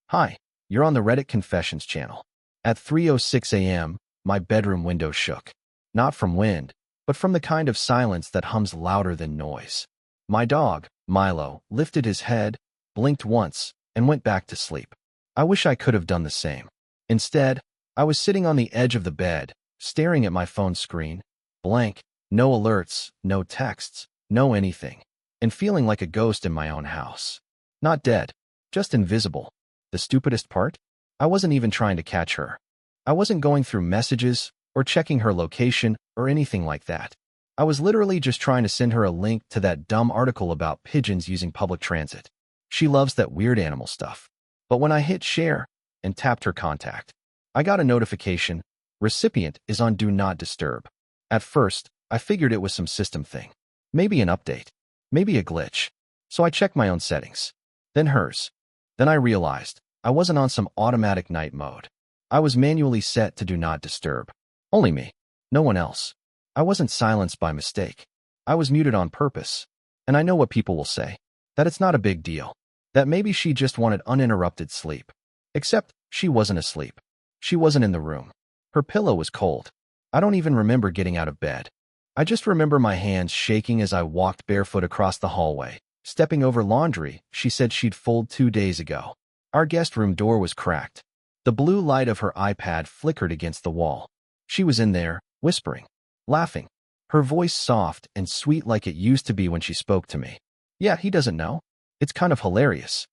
Hi, you're on the Reddit Confessions channel. At 3:06 a.m., my bedroom window shook. Not from wind, but from the kind of silence that hums louder than noise. My dog, Milo, lifted his head, blinked once, and went back to sleep. I wish I could have done the same. Instead, I was sitting on the edge of the bed, staring at my phone screen, blank, no alerts, no texts, no anything, and feeling like a ghost in my own house. Not dead, just invisible. The stupidest part? I wasn't even trying to catch her. I wasn't going through messages or checking her location or anything like that. I was literally just trying to send her a link to that dumb article about pigeons using public transit. She loves that weird animal stuff. But when I hit share and tapped her contact, I got a notification, recipient is on Do Not Disturb. At first, I figured it was some system thing. Maybe an update. Maybe a glitch. So I checked my own settings. Then hers. Then I realized I wasn't on some automatic night mode. I was manually set to Do Not Disturb. Only me. No one else. I wasn't silenced by mistake. I was muted on purpose. And I know what people will say. That it's not a big deal. That maybe she just wanted uninterrupted sleep. Except she wasn't asleep. She wasn't in the room. Her pillow was cold. I don't even remember getting out of bed. I just remember my hands shaking as I walked barefoot across the hallway, stepping over laundry she said she'd folded 2 days ago. Our guest room door was cracked. The blue light of her iPad flickered against the wall. She was in there, whispering, laughing, her voice soft and sweet like it used to be when she spoke to me. Yeah, he doesn't know. It's kind of hilarious.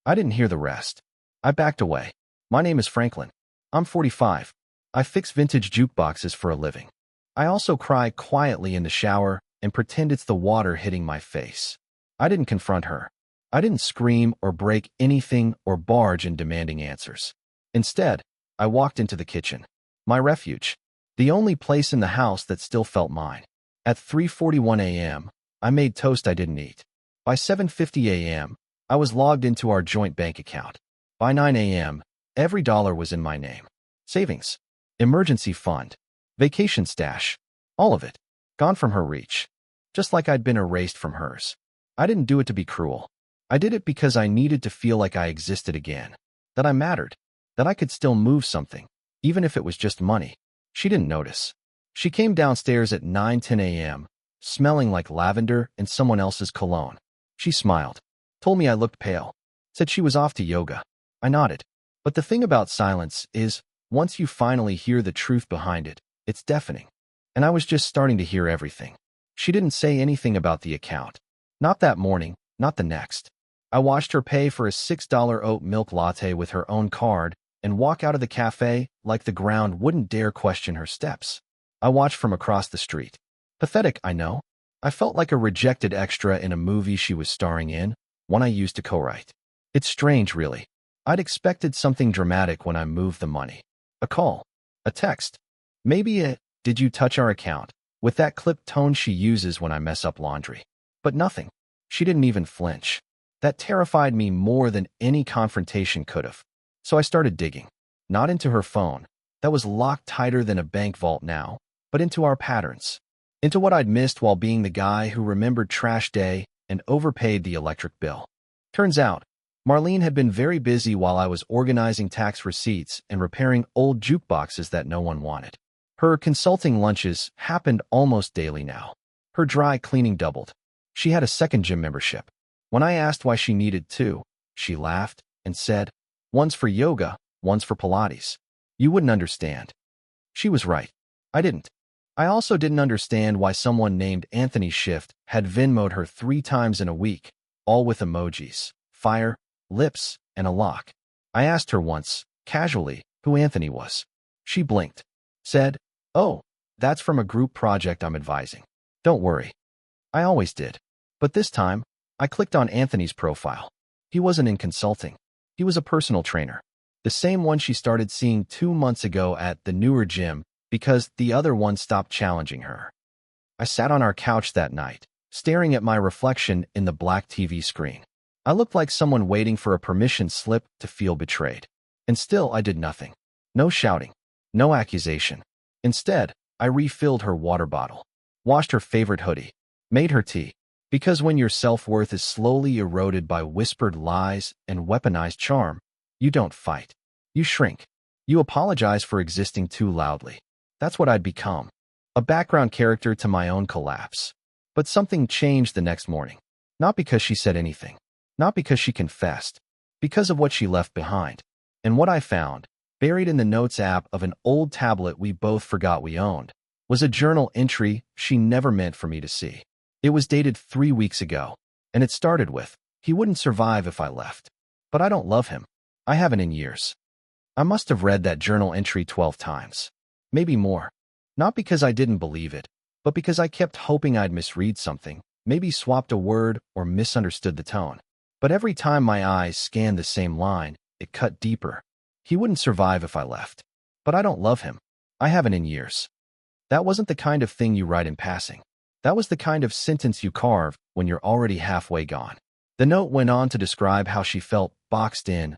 I didn't hear the rest. I backed away. My name is Franklin. I'm 45. I fix vintage jukeboxes for a living. I also cry quietly in the shower and pretend it's the water hitting my face. I didn't confront her. I didn't scream or break anything or barge in demanding answers. Instead, I walked into the kitchen. My refuge. The only place in the house that still felt mine. At 3:41 a.m., I made toast I didn't eat. By 7:50 a.m., I was logged into our joint bank account. By 9 a.m., every dollar was in my name. Savings, emergency fund, vacation stash, all of it, gone from her reach. Just like I'd been erased from hers. I didn't do it to be cruel. I did it because I needed to feel like I existed again. That I mattered. That I could still move something, even if it was just money. She didn't notice. She came downstairs at 9:10 a.m., smelling like lavender and someone else's cologne. She smiled, told me I looked pale, said she was off to yoga. I nodded. But the thing about silence is, once you finally hear the truth behind it, it's deafening. And I was just starting to hear everything. She didn't say anything about the account. Not that morning, not the next. I watched her pay for a $6 oat milk latte with her own card and walk out of the cafe like the ground wouldn't dare question her steps. I watched from across the street. Pathetic, I know. I felt like a rejected extra in a movie she was starring in, one I used to co-write. It's strange, really. I'd expected something dramatic when I moved the money. A call. A text. Maybe a, "Did you touch our account?" with that clipped tone she uses when I mess up laundry. But nothing. She didn't even flinch. That terrified me more than any confrontation could have. So I started digging. Not into her phone. That was locked tighter than a bank vault now, but into our patterns. Into what I'd missed while being the guy who remembered trash day and overpaid the electric bill. Turns out, Marlene had been very busy while I was organizing tax receipts and repairing old jukeboxes that no one wanted. Her consulting lunches happened almost daily now. Her dry cleaning doubled. She had a second gym membership. When I asked why she needed two, she laughed and said, "One's for yoga, one's for Pilates. You wouldn't understand." She was right. I didn't. I also didn't understand why someone named Anthony Shift had Venmo'd her 3 times in a week, all with emojis, fire, lips, and a lock. I asked her once, casually, who Anthony was. She blinked. Said, "Oh, that's from a group project I'm advising. Don't worry." I always did. But this time, I clicked on Anthony's profile. He wasn't in consulting. He was a personal trainer. The same one she started seeing 2 months ago at the newer gym because the other one stopped challenging her. I sat on our couch that night, staring at my reflection in the black TV screen. I looked like someone waiting for a permission slip to feel betrayed. And still I did nothing. No shouting. No accusation. Instead, I refilled her water bottle, washed her favorite hoodie, made her tea. Because when your self-worth is slowly eroded by whispered lies and weaponized charm, You don't fight. You shrink. You apologize for existing too loudly. That's what I'd become. A background character to my own collapse. But something changed the next morning. Not because she said anything. Not because she confessed. Because of what she left behind. And what I found, buried in the notes app of an old tablet we both forgot we owned, was a journal entry she never meant for me to see. It was dated 3 weeks ago, and it started with, "He wouldn't survive if I left. But I don't love him. I haven't in years." I must have read that journal entry 12 times. Maybe more. Not because I didn't believe it, but because I kept hoping I'd misread something, maybe swapped a word or misunderstood the tone. But every time my eyes scanned the same line, it cut deeper. He wouldn't survive if I left. But I don't love him. I haven't in years. That wasn't the kind of thing you write in passing. That was the kind of sentence you carve when you're already halfway gone. The note went on to describe how she felt boxed in,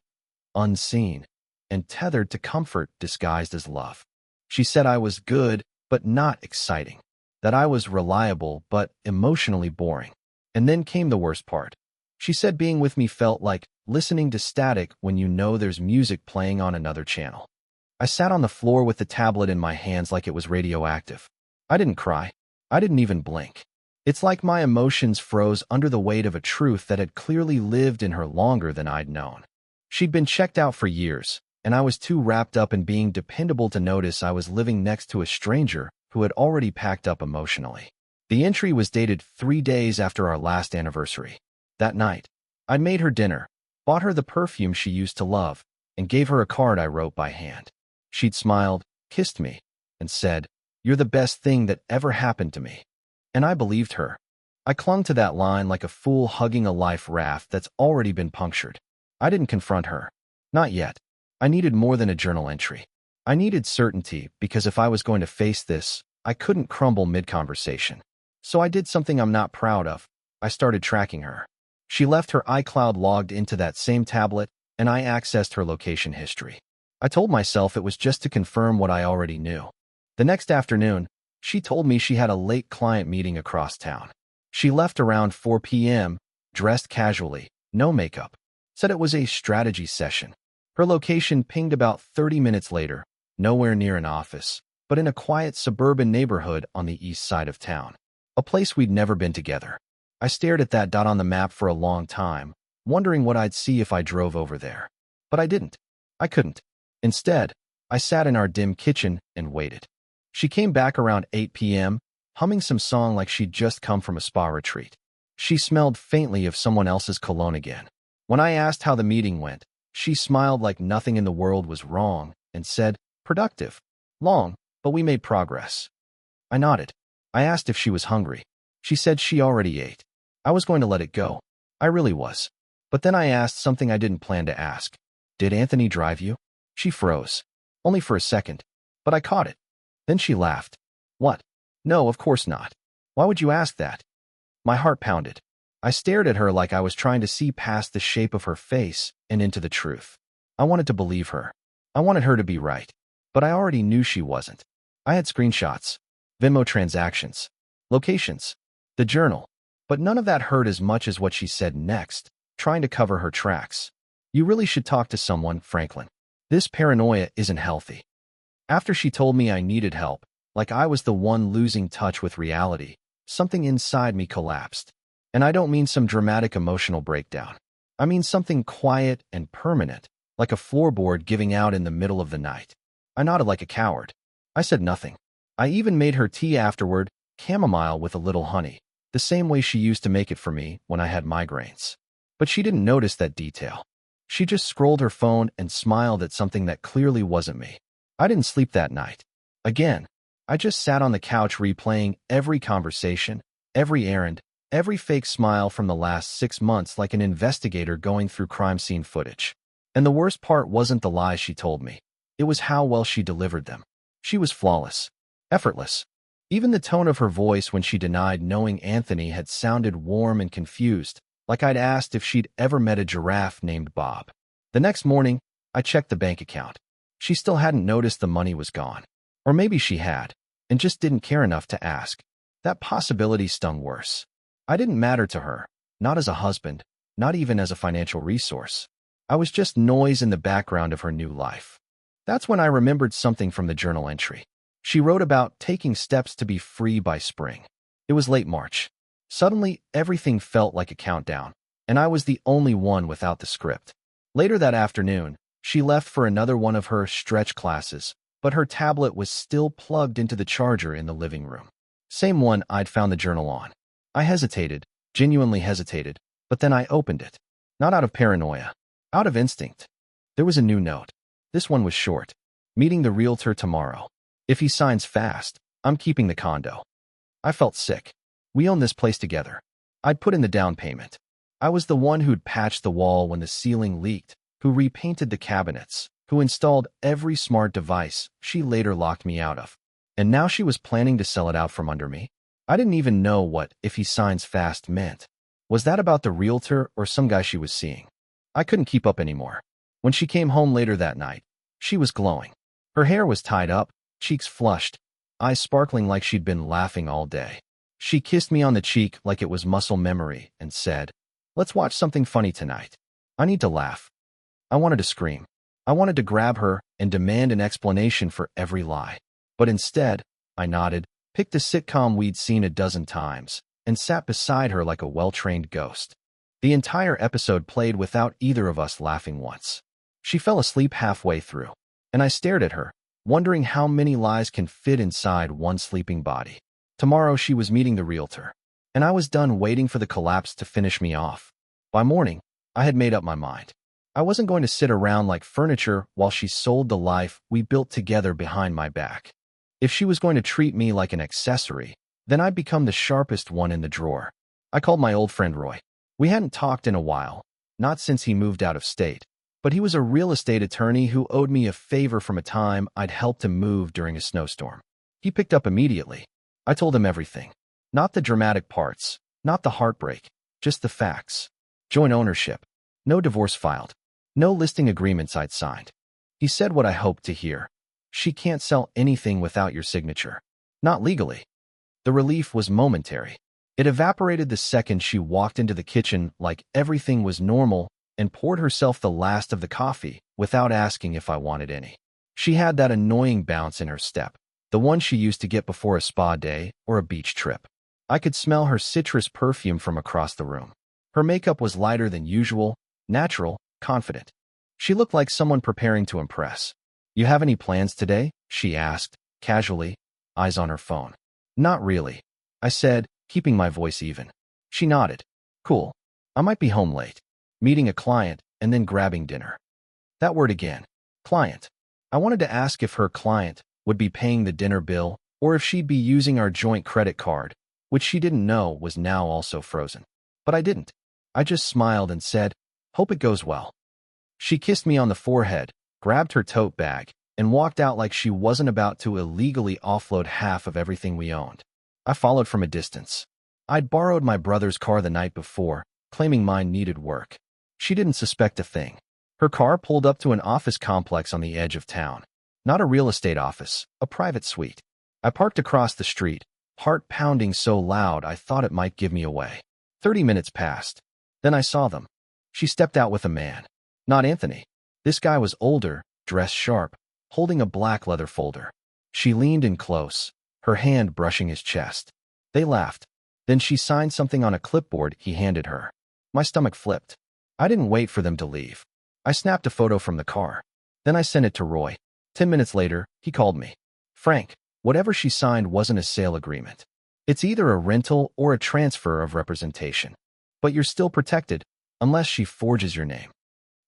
unseen, and tethered to comfort disguised as love. She said I was good, but not exciting. That I was reliable, but emotionally boring. And then came the worst part. She said being with me felt like listening to static when you know there's music playing on another channel. I sat on the floor with the tablet in my hands like it was radioactive. I didn't cry. I didn't even blink. It's like my emotions froze under the weight of a truth that had clearly lived in her longer than I'd known. She'd been checked out for years, and I was too wrapped up in being dependable to notice I was living next to a stranger who had already packed up emotionally. The entry was dated 3 days after our last anniversary. That night, I'd made her dinner, bought her the perfume she used to love, and gave her a card I wrote by hand. She'd smiled, kissed me, and said, "You're the best thing that ever happened to me." And I believed her. I clung to that line like a fool hugging a life raft that's already been punctured. I didn't confront her. Not yet. I needed more than a journal entry. I needed certainty because if I was going to face this, I couldn't crumble mid-conversation. So I did something I'm not proud of. I started tracking her. She left her iCloud logged into that same tablet, and I accessed her location history. I told myself it was just to confirm what I already knew. The next afternoon, she told me she had a late client meeting across town. She left around 4 p.m., dressed casually, no makeup. Said it was a strategy session. Her location pinged about 30 minutes later, nowhere near an office, but in a quiet suburban neighborhood on the east side of town. A place we'd never been together. I stared at that dot on the map for a long time, wondering what I'd see if I drove over there. But I didn't. I couldn't. Instead, I sat in our dim kitchen and waited. She came back around 8 p.m., humming some song like she'd just come from a spa retreat. She smelled faintly of someone else's cologne again. When I asked how the meeting went, she smiled like nothing in the world was wrong and said, "Productive. Long, but we made progress." I nodded. I asked if she was hungry. She said she already ate. I was going to let it go. I really was. But then I asked something I didn't plan to ask. "Did Anthony drive you?" She froze. Only for a second. But I caught it. Then she laughed. "What? No, of course not. Why would you ask that?" My heart pounded. I stared at her like I was trying to see past the shape of her face and into the truth. I wanted to believe her. I wanted her to be right. But I already knew she wasn't. I had screenshots, Venmo transactions, locations, the journal. But none of that hurt as much as what she said next, trying to cover her tracks. "You really should talk to someone, Franklin. This paranoia isn't healthy." After she told me I needed help, like I was the one losing touch with reality, something inside me collapsed. And I don't mean some dramatic emotional breakdown. I mean something quiet and permanent, like a floorboard giving out in the middle of the night. I nodded like a coward. I said nothing. I even made her tea afterward, chamomile with a little honey, the same way she used to make it for me when I had migraines. But she didn't notice that detail. She just scrolled her phone and smiled at something that clearly wasn't me. I didn't sleep that night. Again, I just sat on the couch replaying every conversation, every errand, every fake smile from the last 6 months like an investigator going through crime scene footage. And the worst part wasn't the lies she told me. It was how well she delivered them. She was flawless, effortless. Even the tone of her voice when she denied knowing Anthony had sounded warm and confused, like I'd asked if she'd ever met a giraffe named Bob. The next morning, I checked the bank account. She still hadn't noticed the money was gone. Or maybe she had, and just didn't care enough to ask. That possibility stung worse. I didn't matter to her, not as a husband, not even as a financial resource. I was just noise in the background of her new life. That's when I remembered something from the journal entry. She wrote about taking steps to be free by spring. It was late March. Suddenly, everything felt like a countdown, and I was the only one without the script. Later that afternoon, she left for another one of her stretch classes, but her tablet was still plugged into the charger in the living room. Same one I'd found the journal on. I hesitated, genuinely hesitated, but then I opened it. Not out of paranoia, out of instinct. There was a new note. This one was short. Meeting the realtor tomorrow. If he signs fast, I'm keeping the condo. I felt sick. We own this place together. I'd put in the down payment. I was the one who'd patched the wall when the ceiling leaked, who repainted the cabinets, who installed every smart device she later locked me out of. And now she was planning to sell it out from under me? I didn't even know what "if he signs fast" meant. Was that about the realtor or some guy she was seeing? I couldn't keep up anymore. When she came home later that night, she was glowing. Her hair was tied up, cheeks flushed, eyes sparkling like she'd been laughing all day. She kissed me on the cheek like it was muscle memory and said, "Let's watch something funny tonight." I need to laugh. I wanted to scream. I wanted to grab her and demand an explanation for every lie. But instead, I nodded, picked a sitcom we'd seen a dozen times, and sat beside her like a well-trained ghost. The entire episode played without either of us laughing once. She fell asleep halfway through, and I stared at her, wondering how many lies can fit inside one sleeping body. Tomorrow she was meeting the realtor, and I was done waiting for the collapse to finish me off. By morning, I had made up my mind. I wasn't going to sit around like furniture while she sold the life we built together behind my back. If she was going to treat me like an accessory, then I'd become the sharpest one in the drawer. I called my old friend Roy. We hadn't talked in a while, not since he moved out of state, but he was a real estate attorney who owed me a favor from a time I'd helped him move during a snowstorm. He picked up immediately. I told him everything. Not the dramatic parts, not the heartbreak, just the facts. Joint ownership. No divorce filed. No listing agreements I'd signed. He said what I hoped to hear. She can't sell anything without your signature. Not legally. The relief was momentary. It evaporated the second she walked into the kitchen like everything was normal and poured herself the last of the coffee without asking if I wanted any. She had that annoying bounce in her step, the one she used to get before a spa day or a beach trip. I could smell her citrus perfume from across the room. Her makeup was lighter than usual, natural, confident. She looked like someone preparing to impress. "You have any plans today?" she asked, casually, eyes on her phone. "Not really," I said, keeping my voice even. She nodded. "Cool. I might be home late. Meeting a client and then grabbing dinner." That word again. Client. I wanted to ask if her client would be paying the dinner bill or if she'd be using our joint credit card, which she didn't know was now also frozen. But I didn't. I just smiled and said, "Hope it goes well." She kissed me on the forehead, grabbed her tote bag, and walked out like she wasn't about to illegally offload half of everything we owned. I followed from a distance. I'd borrowed my brother's car the night before, claiming mine needed work. She didn't suspect a thing. Her car pulled up to an office complex on the edge of town. Not a real estate office, a private suite. I parked across the street, heart pounding so loud I thought it might give me away. 30 minutes passed. Then I saw them. She stepped out with a man. Not Anthony. This guy was older, dressed sharp, holding a black leather folder. She leaned in close, her hand brushing his chest. They laughed. Then she signed something on a clipboard he handed her. My stomach flipped. I didn't wait for them to leave. I snapped a photo from the car. Then I sent it to Roy. 10 minutes later, he called me. "Frank, whatever she signed wasn't a sale agreement. It's either a rental or a transfer of representation. But you're still protected, unless she forges your name."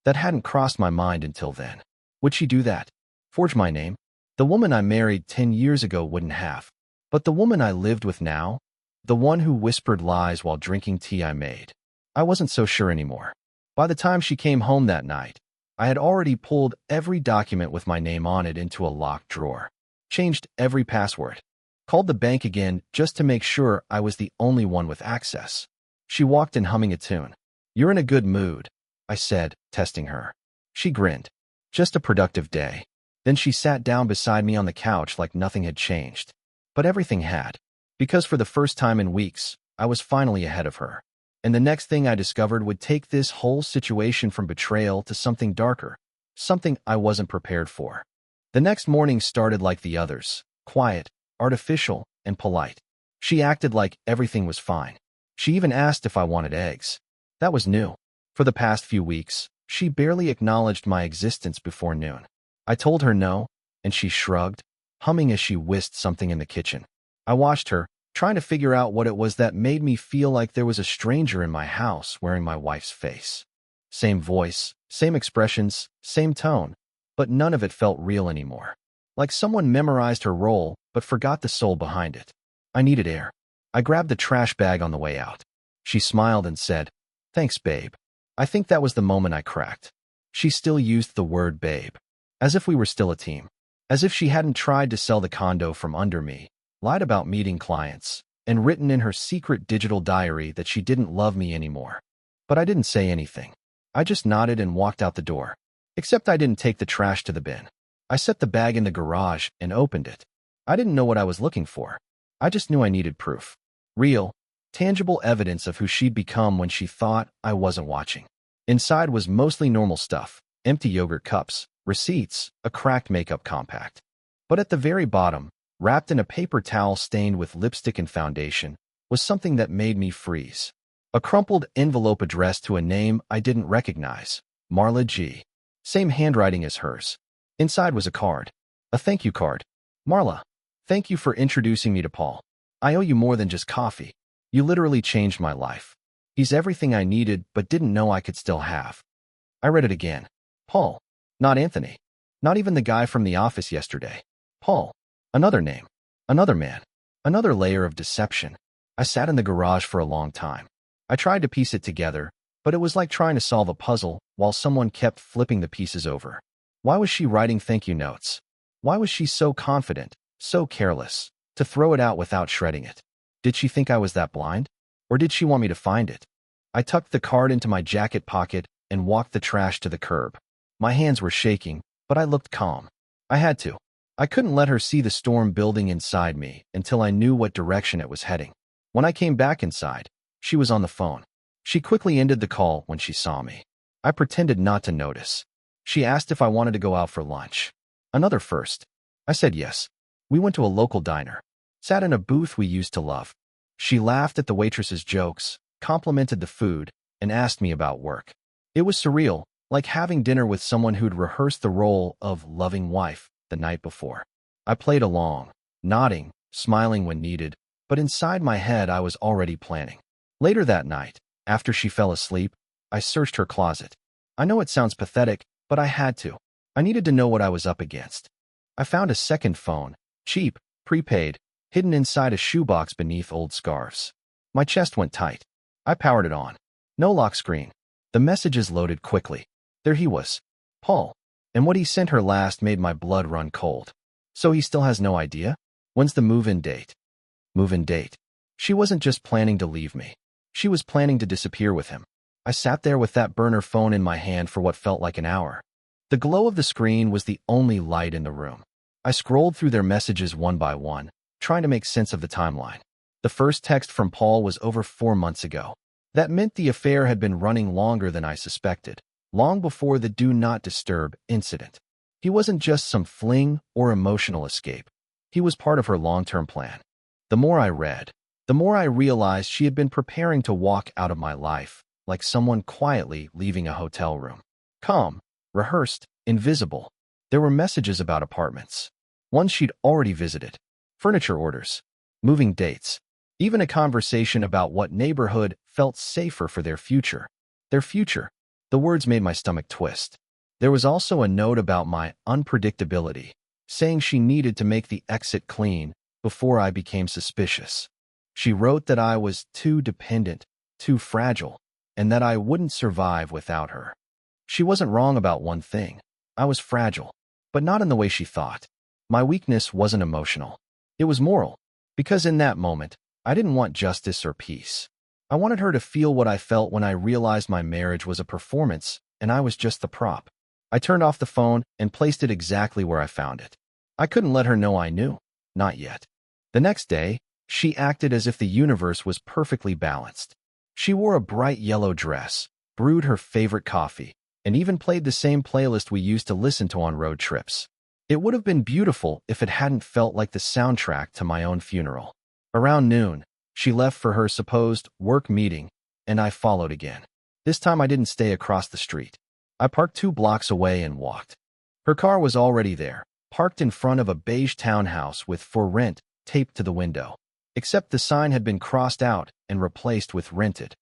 That hadn't crossed my mind until then. Would she do that? Forge my name? The woman I married 10 years ago wouldn't have. But the woman I lived with now? The one who whispered lies while drinking tea I made? I wasn't so sure anymore. By the time she came home that night, I had already pulled every document with my name on it into a locked drawer. Changed every password. Called the bank again just to make sure I was the only one with access. She walked in humming a tune. "You're in a good mood," I said, testing her. She grinned. "Just a productive day." Then she sat down beside me on the couch like nothing had changed. But everything had. Because for the first time in weeks, I was finally ahead of her. And the next thing I discovered would take this whole situation from betrayal to something darker, something I wasn't prepared for. The next morning started like the others, quiet, artificial, and polite. She acted like everything was fine. She even asked if I wanted eggs. That was new. For the past few weeks, she barely acknowledged my existence before noon. I told her no, and she shrugged, humming as she whisked something in the kitchen. I watched her, trying to figure out what it was that made me feel like there was a stranger in my house wearing my wife's face. Same voice, same expressions, same tone, but none of it felt real anymore. Like someone memorized her role, but forgot the soul behind it. I needed air. I grabbed the trash bag on the way out. She smiled and said, "Thanks, babe." I think that was the moment I cracked. She still used the word babe. As if we were still a team. As if she hadn't tried to sell the condo from under me, lied about meeting clients, and written in her secret digital diary that she didn't love me anymore. But I didn't say anything. I just nodded and walked out the door. Except I didn't take the trash to the bin. I set the bag in the garage and opened it. I didn't know what I was looking for. I just knew I needed proof. Real, tangible evidence of who she'd become when she thought I wasn't watching. Inside was mostly normal stuff, empty yogurt cups, receipts, a cracked makeup compact. But at the very bottom, wrapped in a paper towel stained with lipstick and foundation, was something that made me freeze. A crumpled envelope addressed to a name I didn't recognize, Marla G. Same handwriting as hers. Inside was a card. A thank you card. "Marla, thank you for introducing me to Paul. I owe you more than just coffee. You literally changed my life. He's everything I needed but didn't know I could still have." I read it again. Paul. Not Anthony. Not even the guy from the office yesterday. Paul. Another name. Another man. Another layer of deception. I sat in the garage for a long time. I tried to piece it together, but it was like trying to solve a puzzle while someone kept flipping the pieces over. Why was she writing thank you notes? Why was she so confident, so careless, to throw it out without shredding it? Did she think I was that blind? Or did she want me to find it? I tucked the card into my jacket pocket and walked the trash to the curb. My hands were shaking, but I looked calm. I had to. I couldn't let her see the storm building inside me until I knew what direction it was heading. When I came back inside, she was on the phone. She quickly ended the call when she saw me. I pretended not to notice. She asked if I wanted to go out for lunch. Another first. I said yes. We went to a local diner. Sat in a booth we used to love. She laughed at the waitress's jokes, complimented the food, and asked me about work. It was surreal, like having dinner with someone who'd rehearsed the role of loving wife the night before. I played along, nodding, smiling when needed, but inside my head I was already planning. Later that night, after she fell asleep, I searched her closet. I know it sounds pathetic, but I had to. I needed to know what I was up against. I found a second phone, cheap, prepaid, hidden inside a shoebox beneath old scarves. My chest went tight. I powered it on. No lock screen. The messages loaded quickly. There he was. Paul. And what he sent her last made my blood run cold. So he still has no idea? When's the move-in date? Move-in date. She wasn't just planning to leave me. She was planning to disappear with him. I sat there with that burner phone in my hand for what felt like an hour. The glow of the screen was the only light in the room. I scrolled through their messages one by one, trying to make sense of the timeline. The first text from Paul was over 4 months ago. That meant the affair had been running longer than I suspected, long before the Do Not Disturb incident. He wasn't just some fling or emotional escape. He was part of her long-term plan. The more I read, the more I realized she had been preparing to walk out of my life, like someone quietly leaving a hotel room. Calm, rehearsed, invisible. There were messages about apartments. Ones she'd already visited. Furniture orders. Moving dates. Even a conversation about what neighborhood felt safer for their future. Their future. The words made my stomach twist. There was also a note about my unpredictability, saying she needed to make the exit clean before I became suspicious. She wrote that I was too dependent, too fragile, and that I wouldn't survive without her. She wasn't wrong about one thing. I was fragile, but not in the way she thought. My weakness wasn't emotional. It was moral, because in that moment, I didn't want justice or peace. I wanted her to feel what I felt when I realized my marriage was a performance and I was just the prop. I turned off the phone and placed it exactly where I found it. I couldn't let her know I knew. Not yet. The next day, she acted as if the universe was perfectly balanced. She wore a bright yellow dress, brewed her favorite coffee, and even played the same playlist we used to listen to on road trips. It would have been beautiful if it hadn't felt like the soundtrack to my own funeral. Around noon, she left for her supposed work meeting, and I followed again. This time I didn't stay across the street. I parked 2 blocks away and walked. Her car was already there, parked in front of a beige townhouse with "For Rent" taped to the window. Except the sign had been crossed out and replaced with "Rented."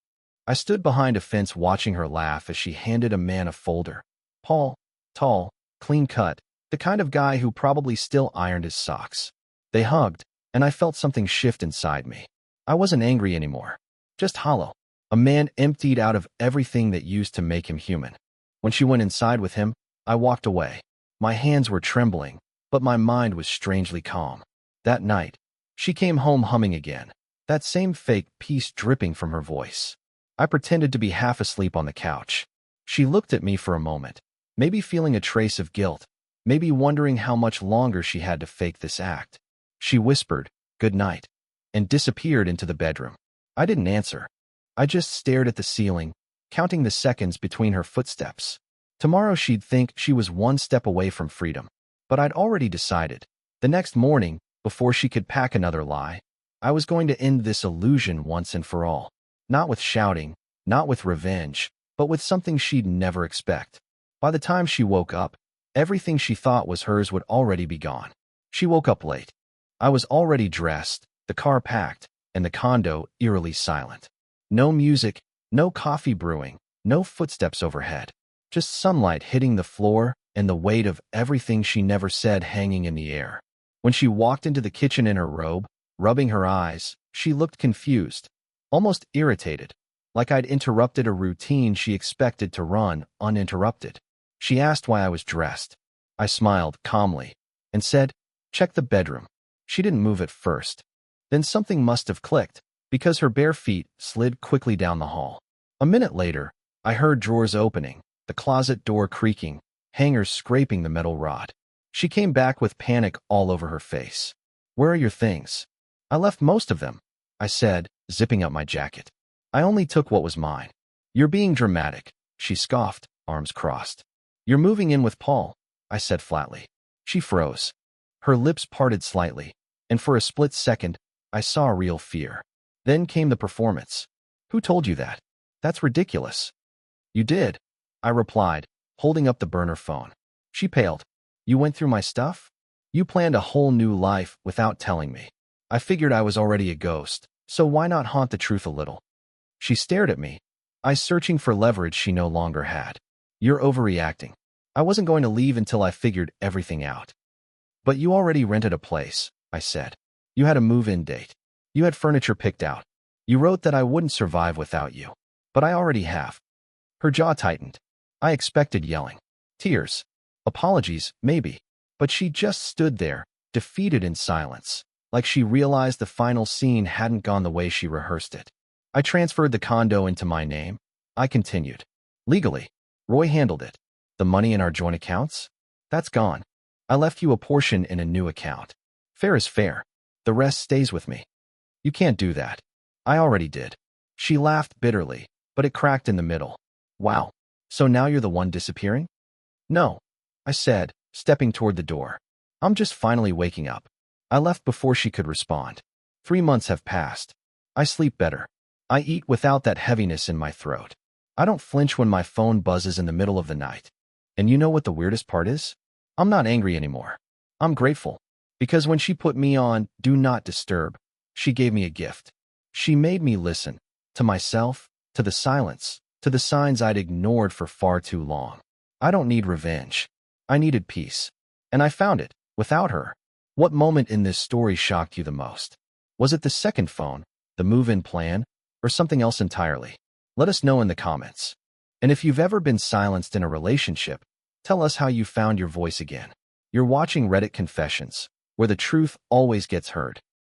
I stood behind a fence watching her laugh as she handed a man a folder. Paul, tall, clean-cut, the kind of guy who probably still ironed his socks. They hugged, and I felt something shift inside me. I wasn't angry anymore, just hollow. A man emptied out of everything that used to make him human. When she went inside with him, I walked away. My hands were trembling, but my mind was strangely calm. That night, she came home humming again, that same fake peace dripping from her voice. I pretended to be half asleep on the couch. She looked at me for a moment, maybe feeling a trace of guilt, maybe wondering how much longer she had to fake this act. She whispered, "Good night," and disappeared into the bedroom. I didn't answer. I just stared at the ceiling, counting the seconds between her footsteps. Tomorrow she'd think she was one step away from freedom. But I'd already decided. The next morning, before she could pack another lie, I was going to end this illusion once and for all. Not with shouting, not with revenge, but with something she'd never expect. By the time she woke up, everything she thought was hers would already be gone. She woke up late. I was already dressed, the car packed, and the condo eerily silent. No music, no coffee brewing, no footsteps overhead. Just sunlight hitting the floor and the weight of everything she never said hanging in the air. When she walked into the kitchen in her robe, rubbing her eyes, she looked confused, almost irritated, like I'd interrupted a routine she expected to run uninterrupted. She asked why I was dressed. I smiled calmly and said, "Check the bedroom." She didn't move at first. Then something must have clicked, because her bare feet slid quickly down the hall. A minute later, I heard drawers opening, the closet door creaking, hangers scraping the metal rod. She came back with panic all over her face. "Where are your things?" "I left most of them," I said, zipping up my jacket. "I only took what was mine." "You're being dramatic," she scoffed, arms crossed. "You're moving in with Paul," I said flatly. She froze. Her lips parted slightly, and for a split second, I saw real fear. Then came the performance. "Who told you that? That's ridiculous." "You did," I replied, holding up the burner phone. She paled. "You went through my stuff? You planned a whole new life without telling me. I figured I was already a ghost, so why not haunt the truth a little?" She stared at me, eyes searching for leverage she no longer had. "You're overreacting. I wasn't going to leave until I figured everything out." "But you already rented a place," I said. "You had a move-in date. You had furniture picked out. You wrote that I wouldn't survive without you. But I already have." Her jaw tightened. I expected yelling. Tears. Apologies, maybe. But she just stood there, defeated in silence, like she realized the final scene hadn't gone the way she rehearsed it. "I transferred the condo into my name," I continued. "Legally. Roy handled it. The money in our joint accounts? That's gone. I left you a portion in a new account. Fair is fair. The rest stays with me." "You can't do that." "I already did." She laughed bitterly, but it cracked in the middle. "Wow. So now you're the one disappearing?" "No," I said, stepping toward the door. "I'm just finally waking up." I left before she could respond. 3 months have passed. I sleep better. I eat without that heaviness in my throat. I don't flinch when my phone buzzes in the middle of the night. And you know what the weirdest part is? I'm not angry anymore. I'm grateful. Because when she put me on Do Not Disturb, she gave me a gift. She made me listen. To myself, to the silence, to the signs I'd ignored for far too long. I don't need revenge. I needed peace. And I found it, without her. What moment in this story shocked you the most? Was it the second phone, the move-in plan, or something else entirely? Let us know in the comments. And if you've ever been silenced in a relationship, tell us how you found your voice again. You're watching Reddit Confessions, where the truth always gets heard.